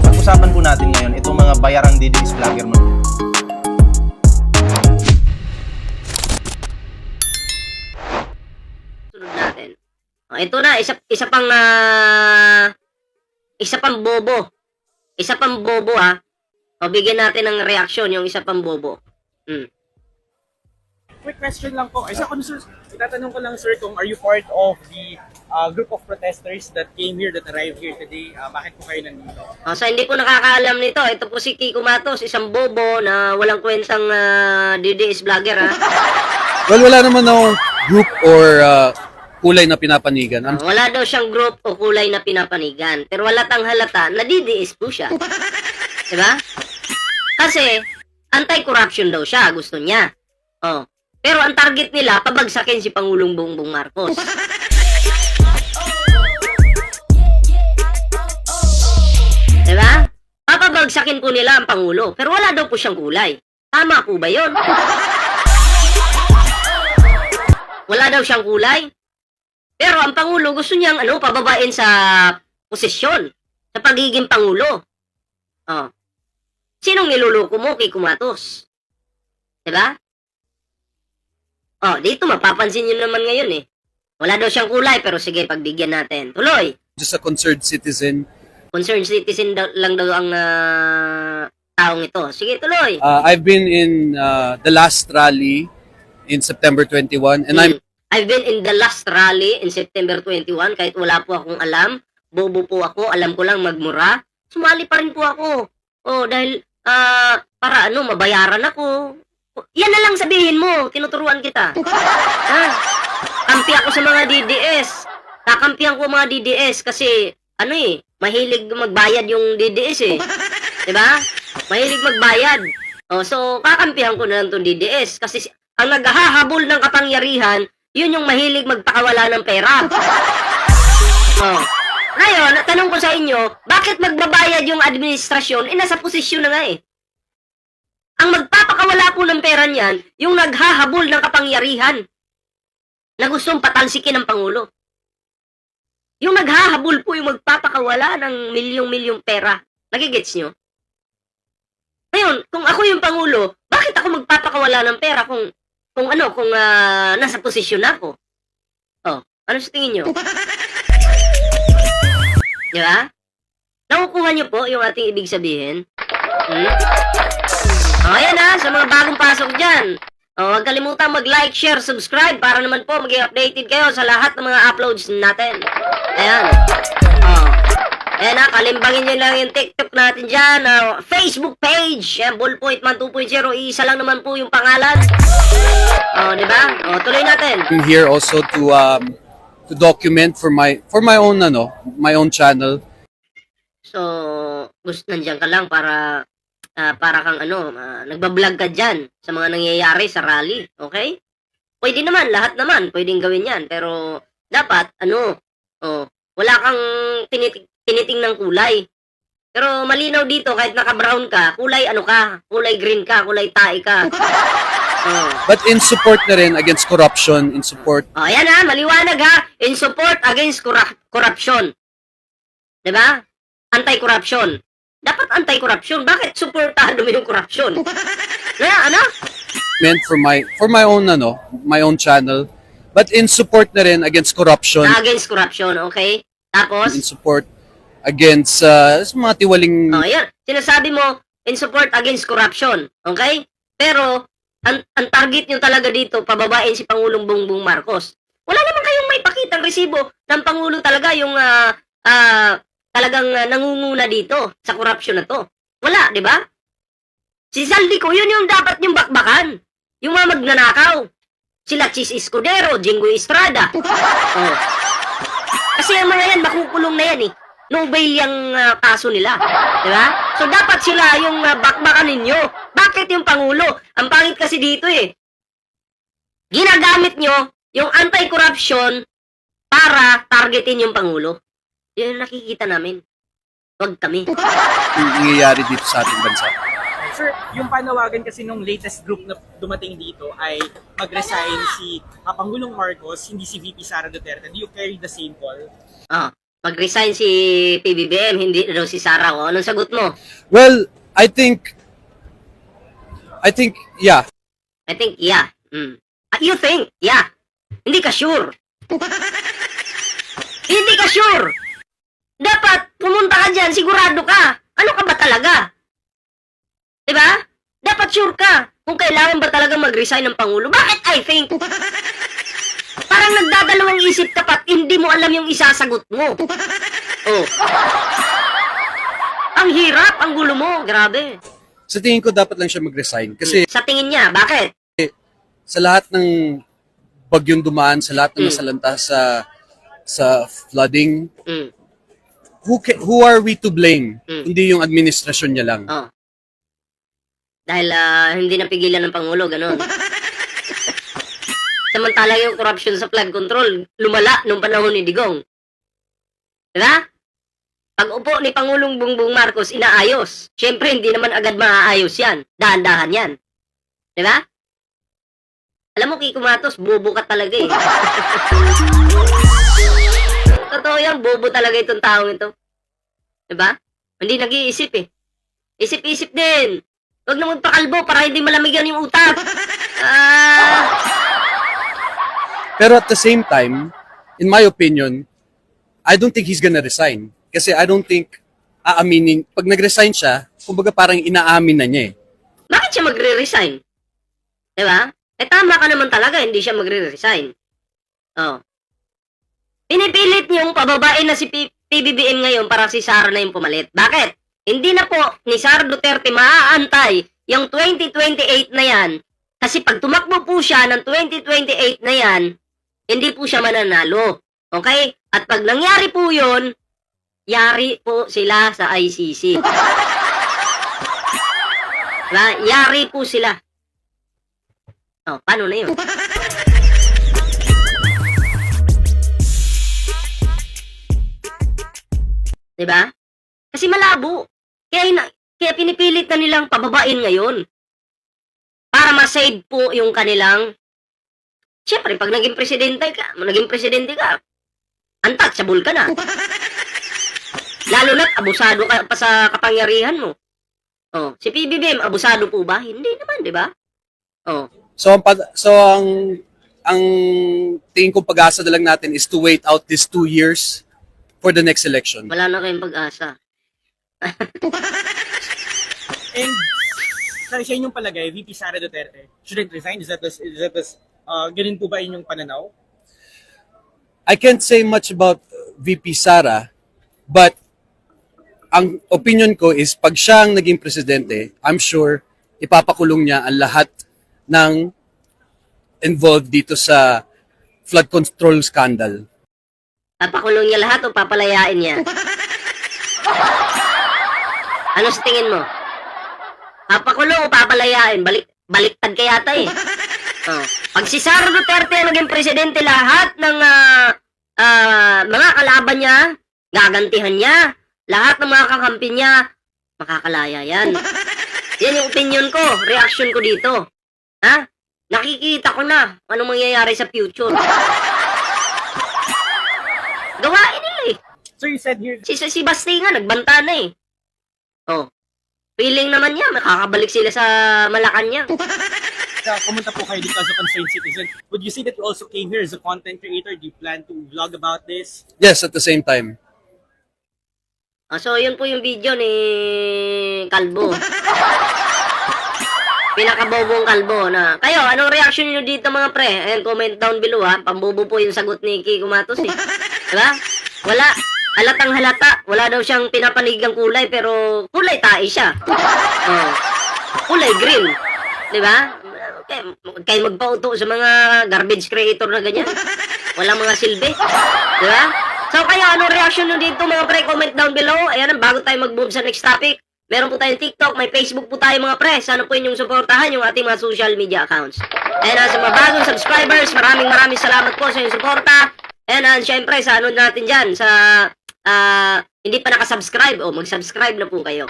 Pag-usapan po natin ngayon itong mga bayarang DDS vlogger mo. Sunod natin. Ito na, isa pang bobo. Isa pang bobo ha. Bigyan natin ng reaksyon yung isa pang bobo. Quick question lang po. Isa ko sir, itatanong ko lang sir kung are you part of the group of protesters that came here, that arrived here today? Bakit po kayo nandito? So hindi po nakakaalam nito. Ito po si Kiko Matos, isang bobo na walang kwentang DDS vlogger ha. Well, wala naman akong group or kulay na pinapanigan. Wala daw siyang group o kulay na pinapanigan. Pero halatang halata na DDS po siya. Diba? Kasi anti-corruption daw siya, gusto niya. Pero ang target nila, pabagsakin si Pangulong Bongbong Marcos. Diba? Papabagsakin po nila ang Pangulo. Pero wala daw po siyang kulay. Tama po ba yun? Wala daw siyang kulay. Pero ang Pangulo gusto niyang pababain sa posisyon. Sa pagiging Pangulo. Sinong niluloko mo, Kiko Matos? Diba? Dito mapapansin nyo naman ngayon eh. Wala daw siyang kulay, pero sige, pagbigyan natin. Tuloy! Just a concerned citizen. Concerned citizen lang daw ang taong ito. Sige, tuloy! I've been in the last rally in September 21 and I've been in the last rally in September 21 kahit wala po akong alam. Bobo po ako, alam ko lang magmura. Sumali pa rin po ako. Dahil para mabayaran ako. Yan na lang sabihin mo, tinuturuan kita. Kampi ako sa mga DDS. Kakampihan ko mga DDS kasi, mahilig magbayad yung DDS eh. Diba? Mahilig magbayad. So, kakampihan ko na lang itong DDS kasi ang naghahabol ng kapangyarihan, yun yung mahilig magpakawala ng pera. Ngayon, tanong ko sa inyo, bakit magbabayad yung administrasyon? Nasa posisyon na nga eh. Ang magpapakawala po ng pera niyan, yung naghahabol ng kapangyarihan na gustong patalsikin ng Pangulo. Yung naghahabol po yung magpapakawala ng milyong-milyong pera. Nagigets nyo? Ngayon, kung ako yung Pangulo, bakit ako magpapakawala ng pera kung nasa posisyon ako? Ano sa tingin nyo? Di ba? Nakukuha nyo po yung ating ibig sabihin? Ayan sa mga bagong pasok dyan. Huwag kalimutan mag-like, share, subscribe para naman po maging updated kayo sa lahat ng mga uploads natin. Ayan. Ayan kalimbangin nyo lang yung TikTok natin dyan. Facebook page. Ayan, Ballpoint Man 2.0. Isa lang naman po yung pangalan. Diba? Tuloy natin. I'm here also to document for my own channel. So, nandiyan ka lang para kang nagbablog ka dyan sa mga nangyayari sa rally, okay? Pwede naman, lahat naman, pwedeng gawin yan. Pero, dapat, wala kang tinitingnang kulay. Pero, malinaw dito, kahit naka-brown ka, kulay kulay green ka, kulay tae ka. But in support na rin against corruption, in support. Ayan maliwanag in support against corruption. Diba? Anti-corruption. Dapat anti-corruption. Bakit suportado mo yung corruption? Meant for my own channel. But in support na rin against corruption. Against corruption, okay? Tapos? In support against mga tiwaling... Ayan. Sinasabi mo, in support against corruption, okay? Pero, ang target nyo talaga dito, pababain si Pangulong Bongbong Marcos. Wala naman kayong may pakitang resibo ng Pangulo talaga yung talagang nangunguna dito sa corruption na to. Wala, di ba? Si Saldico, yun yung dapat yung bakbakan. Yung mga magnanakaw. Sila Chis Escudero, Jinggoy Estrada. Kasi ang mga yan, makukulong na yan eh. No bail yung kaso nila. Di ba? So dapat sila yung bakbakan ninyo. Bakit yung Pangulo? Ang pangit kasi dito eh. Ginagamit nyo yung anti-corruption para targetin yung Pangulo. Yun ang nakikita namin. Wag kami. Yung nangyayari dito sa ating bansa. Sir, yung panawagan kasi nung latest group na dumating dito ay mag-resign si Pangulong Marcos, hindi si VP Sara Duterte. Do you carry the same call? Mag-resign si PBBM, hindi na daw si Sara. O, anong sagot mo? Well, I think, yeah. I think, yeah. You think, yeah. Hindi ka sure. Hindi ka sure. Dapat, pumunta ka dyan, sigurado ka. Ano ka ba talaga? Diba? Dapat sure ka kung kailangan ba talaga mag-resign ng Pangulo. Bakit I think? Parang nagdadalawang isip ka pat hindi mo alam yung isasagot mo. Oh. Ang hirap, ang gulo mo. Grabe. Sa tingin ko, dapat lang siya mag-resign. Kasi Sa tingin niya, bakit? sa lahat ng bagyong dumaan, sa lahat ng nasalanta sa flooding, Mm. who are we to blame? Mm. Hindi yung administrasyon niya lang. Oh. Dahil hindi napigilan ng Pangulo, ganun. Samantala yung corruption sa flood control, lumala nung panahon ni Digong. Diba? Pag upo ni Pangulong Bongbong Marcos, inaayos. Siyempre, hindi naman agad maaayos yan. Dahan-dahan yan. Diba? Alam mo, Kiko Matos, bobo ka talaga eh. Totoo yan, bobo talaga itong taong ito. Diba? Hindi nag-iisip eh. Isip-isip din. Huwag na magpakalbo para hindi malamigan yung utak. Pero at the same time, in my opinion, I don't think he's gonna resign. Kasi I don't think aaminin, pag nag-resign siya, kumbaga parang inaamin na niya eh. Bakit siya magre-resign? Diba? Eh tama ka naman talaga, hindi siya magre-resign. Oh. Pinipilit niyong pababain na si PBBM ngayon para si Sara na yung pumalit. Bakit? Hindi na po ni Sara Duterte maaantay yung 2028 na yan. Kasi pag tumakbo po siya ng 2028 na yan, hindi po siya mananalo. Okay? At pag nangyari po yun, yari po sila sa ICC. Diba? Yari po sila. Oh, paano na yun? Diba? Kasi malabo. Kaya pinipilit na nilang pababain ngayon. Para ma-save po yung kanilang... Siyempre, pag naging presidente ka, untouchable ka na. Lalo na't abusado ka pa sa kapangyarihan mo. Oh, si PBBM, abusado po ba? Hindi naman, di ba? Oh. So ang tingin kong pag-asa na lang natin is to wait out these 2 years for the next election. Wala na kayong pag-asa. And sa inyong palagay, VP Sara Duterte shouldn't resign? Is that ganun po ba inyong pananaw? I can't say much about VP Sara, but ang opinion ko is pag siya ang naging presidente, I'm sure ipapakulong niya ang lahat ng involved dito sa flood control scandal. Papakulong niya lahat o papalayain niya? Ano sa tingin mo? Papakulong o papalayain? Baliktad ka yata eh. Oh. Pag si Sara Duterte ang naging presidente, lahat ng mga kalaban niya, gagantihan niya. Lahat ng mga kakampi niya, makakalaya yan. Yan yung opinion ko, reaction ko dito. Ha? Nakikita ko na anong mangyayari sa future. Gawain nila eh. So you said here, Si Basti nga, nagbanta na eh. Oh. Feeling naman niya, makakabalik sila sa Malacanang. pumunta po kayo dito as a concerned citizen. Would you say that you also came here as a content creator? Do you plan to vlog about this? Yes, at the same time. So, yun po yung video ni Kalbo. Pinakabobong Kalbo na. Kayo, anong reaction niyo dito mga pre? Ayan, comment down below ha. Pambobo po yung sagot ni Kiko Matos eh. Diba? Wala. Halatang halata. Wala daw siyang pinapanigang kulay pero kulay tae siya. Oh. Kulay green. Diba? Kayo magpauto sa mga garbage creator na ganyan. Walang mga silbi. Diba? So kaya anong reaction nyo dito mga pre? Comment down below. Ayan, bago tayo mag-move sa next topic. Meron po tayong TikTok, may Facebook po tayo mga pre. Sana po inyong suportahan yung ating mga social media accounts. Ayan, sa mga bagong subscribers, maraming salamat po sa inyong suporta. Ayan, syempre sa ano natin dyan, sa hindi pa nakasubscribe, mag-subscribe na po kayo.